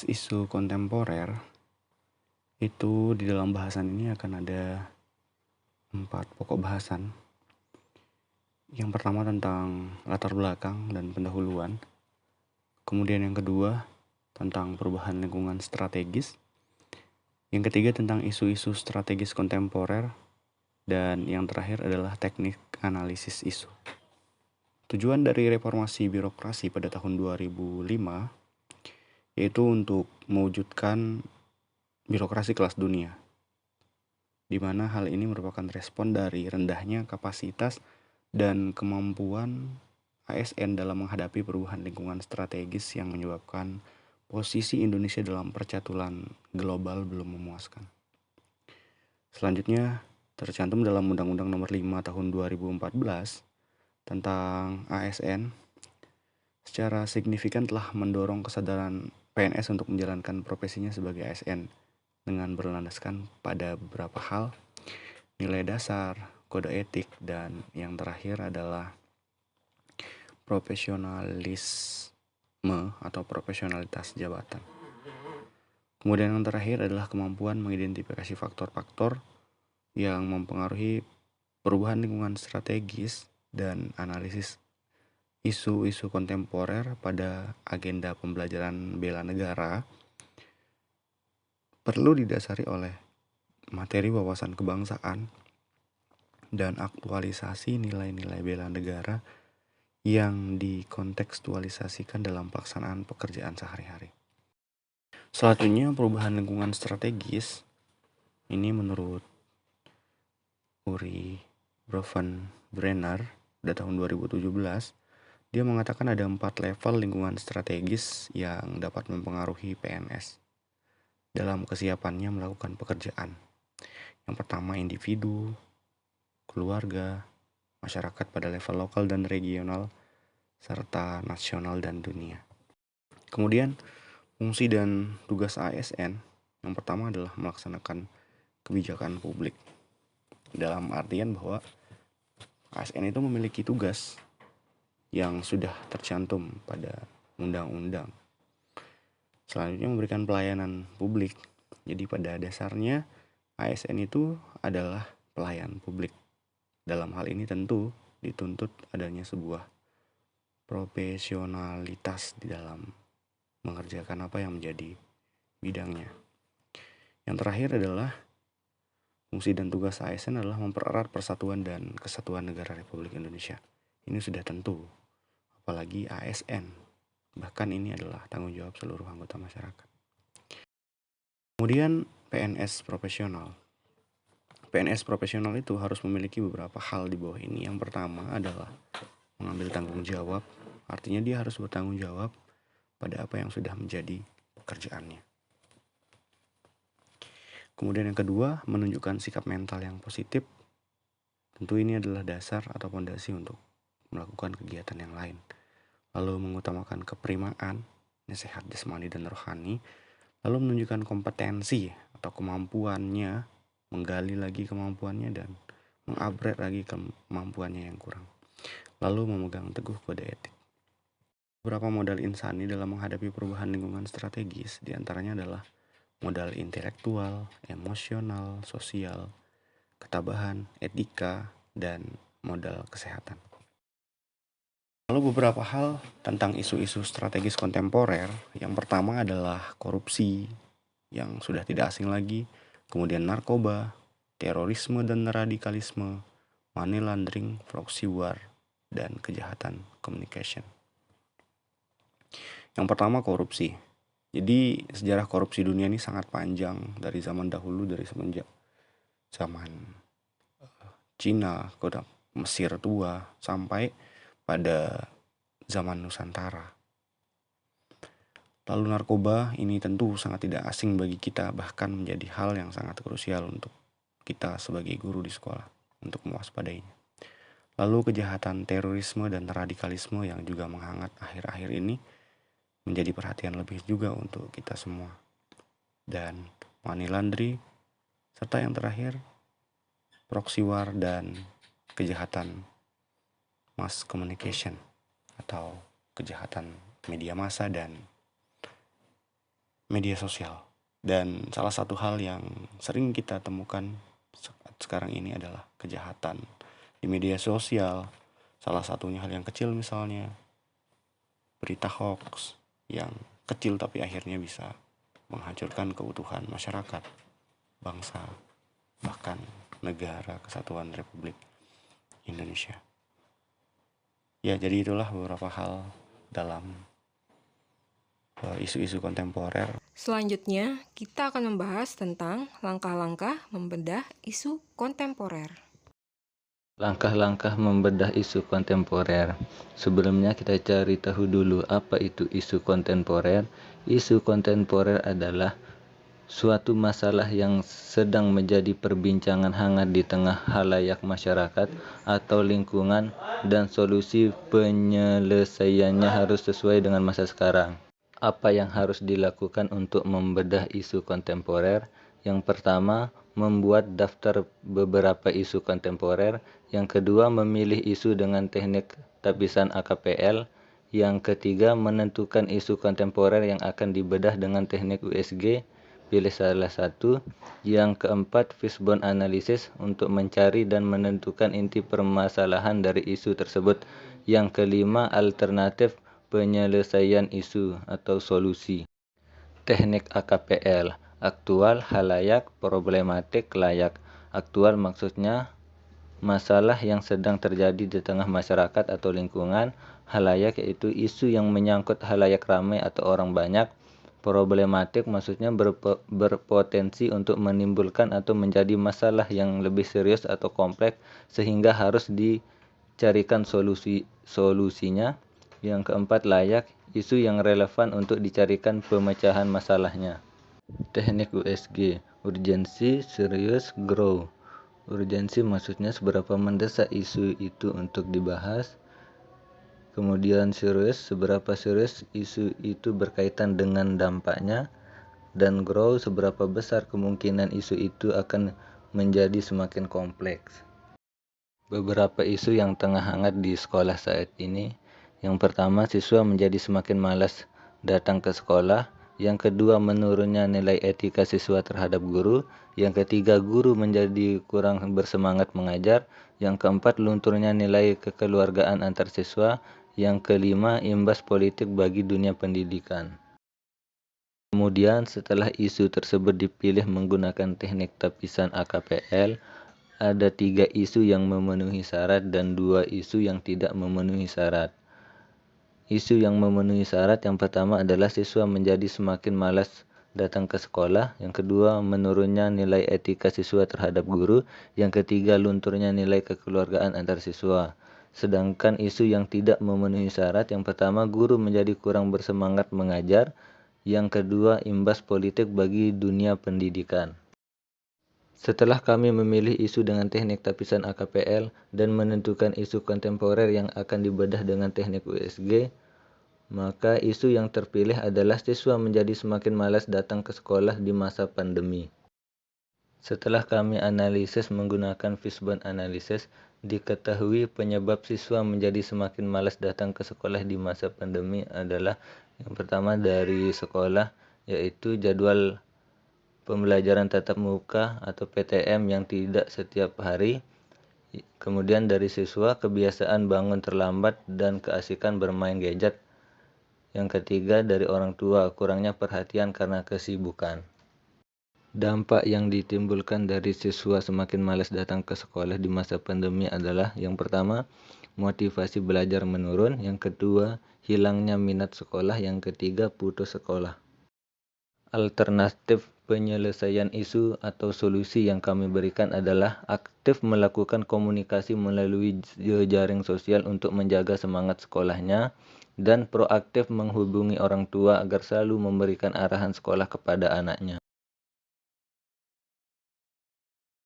isu kontemporer itu di dalam bahasan ini akan ada 4 pokok bahasan. Yang pertama tentang latar belakang dan pendahuluan. Kemudian yang kedua tentang perubahan lingkungan strategis. Yang ketiga tentang isu-isu strategis kontemporer. Dan yang terakhir adalah teknik analisis isu. Tujuan dari reformasi birokrasi pada tahun 2005 yaitu untuk mewujudkan birokrasi kelas dunia, di mana hal ini merupakan respon dari rendahnya kapasitas dan kemampuan ASN dalam menghadapi perubahan lingkungan strategis yang menyebabkan posisi Indonesia dalam percaturan global belum memuaskan. Selanjutnya, tercantum dalam Undang-Undang Nomor 5 Tahun 2014 tentang ASN, secara signifikan telah mendorong kesadaran PNS untuk menjalankan profesinya sebagai ASN dengan berlandaskan pada beberapa hal, nilai dasar, kode etik, dan yang terakhir adalah profesionalisme atau profesionalitas jabatan. Kemudian yang terakhir adalah kemampuan mengidentifikasi faktor-faktor yang mempengaruhi perubahan lingkungan strategis dan analisis isu-isu kontemporer pada agenda pembelajaran bela negara perlu didasari oleh materi wawasan kebangsaan dan aktualisasi nilai-nilai bela negara yang dikontekstualisasikan dalam pelaksanaan pekerjaan sehari-hari. Selanjutnya, perubahan lingkungan strategis ini menurut Uri Brenner pada tahun 2017, dia mengatakan ada 4 level lingkungan strategis yang dapat mempengaruhi PNS dalam kesiapannya melakukan pekerjaan. Yang pertama, individu, keluarga, masyarakat pada level lokal dan regional, serta nasional dan dunia. Kemudian, fungsi dan tugas ASN yang pertama adalah melaksanakan kebijakan publik. Dalam artian bahwa ASN itu memiliki tugas yang sudah tercantum pada undang-undang. Selanjutnya memberikan pelayanan publik. Jadi pada dasarnya ASN itu adalah pelayan publik. Dalam hal ini tentu dituntut adanya sebuah profesionalitas di dalam mengerjakan apa yang menjadi bidangnya. Yang terakhir adalah fungsi dan tugas ASN adalah mempererat persatuan dan kesatuan negara Republik Indonesia. Ini sudah tentu, apalagi ASN. Bahkan ini adalah tanggung jawab seluruh anggota masyarakat. Kemudian PNS profesional. PNS profesional itu harus memiliki beberapa hal di bawah ini. Yang pertama adalah mengambil tanggung jawab. Artinya dia harus bertanggung jawab pada apa yang sudah menjadi pekerjaannya. Kemudian yang kedua, menunjukkan sikap mental yang positif. Tentu ini adalah dasar atau fondasi untuk melakukan kegiatan yang lain. Lalu mengutamakan keprimaan, sehat jasmani dan rohani. Lalu menunjukkan kompetensi atau kemampuannya, menggali lagi kemampuannya dan mengupgrade lagi kemampuannya yang kurang. Lalu memegang teguh kode etik. Beberapa modal insani dalam menghadapi perubahan lingkungan strategis diantaranya adalah modal intelektual, emosional, sosial, ketabahan, etika, dan modal kesehatan. Lalu beberapa hal tentang isu-isu strategis kontemporer. Yang pertama adalah korupsi yang sudah tidak asing lagi, kemudian narkoba, terorisme dan radikalisme, money laundering, proxy war, dan kejahatan communication. Yang pertama, korupsi. Jadi sejarah korupsi dunia ini sangat panjang dari zaman dahulu, dari semenjak zaman Cina, Mesir tua, sampai pada zaman Nusantara. Lalu narkoba ini tentu sangat tidak asing bagi kita, bahkan menjadi hal yang sangat krusial untuk kita sebagai guru di sekolah untuk mewaspadainya. Lalu kejahatan terorisme dan radikalisme yang juga menghangat akhir-akhir ini menjadi perhatian lebih juga untuk kita semua. Dan money laundering, serta yang terakhir proxy war dan kejahatan mass communication atau kejahatan media massa dan media sosial. Dan salah satu hal yang sering kita temukan sekarang ini adalah kejahatan di media sosial. Salah satunya hal yang kecil, misalnya berita hoax yang kecil tapi akhirnya bisa menghancurkan keutuhan masyarakat, bangsa, bahkan negara kesatuan Republik Indonesia. Ya, jadi itulah beberapa hal dalam isu-isu kontemporer. Selanjutnya, kita akan membahas tentang langkah-langkah membedah isu kontemporer. Langkah-langkah membedah isu kontemporer. Sebelumnya kita cari tahu dulu apa itu isu kontemporer. Isu kontemporer adalah suatu masalah yang sedang menjadi perbincangan hangat di tengah halayak masyarakat atau lingkungan, dan solusi penyelesaiannya harus sesuai dengan masa sekarang. Apa yang harus dilakukan untuk membedah isu kontemporer? Yang pertama, membuat daftar beberapa isu kontemporer. Yang kedua, memilih isu dengan teknik tapisan AKPL. Yang ketiga, menentukan isu kontemporer yang akan dibedah dengan teknik USG. Pilih salah satu. Yang keempat, fishbone analysis untuk mencari dan menentukan inti permasalahan dari isu tersebut. Yang kelima, alternatif penyelesaian isu atau solusi. Teknik AKPL, aktual, halayak, problematik, layak. Aktual maksudnya masalah yang sedang terjadi di tengah masyarakat atau lingkungan. Halayak yaitu isu yang menyangkut halayak ramai atau orang banyak. Problematik maksudnya berpotensi untuk menimbulkan atau menjadi masalah yang lebih serius atau kompleks sehingga harus dicarikan solusinya. Yang keempat, layak, isu yang relevan untuk dicarikan pemecahan masalahnya. Teknik USG, urgensi, serius, grow. Urgensi maksudnya seberapa mendesak isu itu untuk dibahas. Kemudian serius, seberapa serius isu itu berkaitan dengan dampaknya. Dan grow, seberapa besar kemungkinan isu itu akan menjadi semakin kompleks. Beberapa isu yang tengah hangat di sekolah saat ini. Yang pertama, siswa menjadi semakin malas datang ke sekolah. Yang kedua, menurunnya nilai etika siswa terhadap guru. Yang ketiga, guru menjadi kurang bersemangat mengajar. Yang keempat, lunturnya nilai kekeluargaan antar siswa. Yang kelima, imbas politik bagi dunia pendidikan. Kemudian, setelah isu tersebut dipilih menggunakan teknik tapisan AKPL, ada 3 isu yang memenuhi syarat dan 2 isu yang tidak memenuhi syarat. Isu yang memenuhi syarat yang pertama adalah siswa menjadi semakin malas datang ke sekolah. Yang kedua, menurunnya nilai etika siswa terhadap guru. Yang ketiga, lunturnya nilai kekeluargaan antar siswa. Sedangkan isu yang tidak memenuhi syarat, yang pertama, guru menjadi kurang bersemangat mengajar. Yang kedua, imbas politik bagi dunia pendidikan. Setelah kami memilih isu dengan teknik tapisan AKPL dan menentukan isu kontemporer yang akan dibedah dengan teknik USG, maka isu yang terpilih adalah siswa menjadi semakin malas datang ke sekolah di masa pandemi. Setelah kami analisis menggunakan fishbone analysis, diketahui penyebab siswa menjadi semakin malas datang ke sekolah di masa pandemi adalah yang pertama dari sekolah, yaitu jadwal pembelajaran tatap muka atau PTM yang tidak setiap hari. Kemudian dari siswa, kebiasaan bangun terlambat dan keasikan bermain gadget. Yang ketiga dari orang tua, kurangnya perhatian karena kesibukan. Dampak yang ditimbulkan dari siswa semakin malas datang ke sekolah di masa pandemi adalah yang pertama, motivasi belajar menurun. Yang kedua, hilangnya minat sekolah. Yang ketiga, putus sekolah. Alternatif penyelesaian isu atau solusi yang kami berikan adalah aktif melakukan komunikasi melalui jejaring sosial untuk menjaga semangat sekolahnya, dan proaktif menghubungi orang tua agar selalu memberikan arahan sekolah kepada anaknya.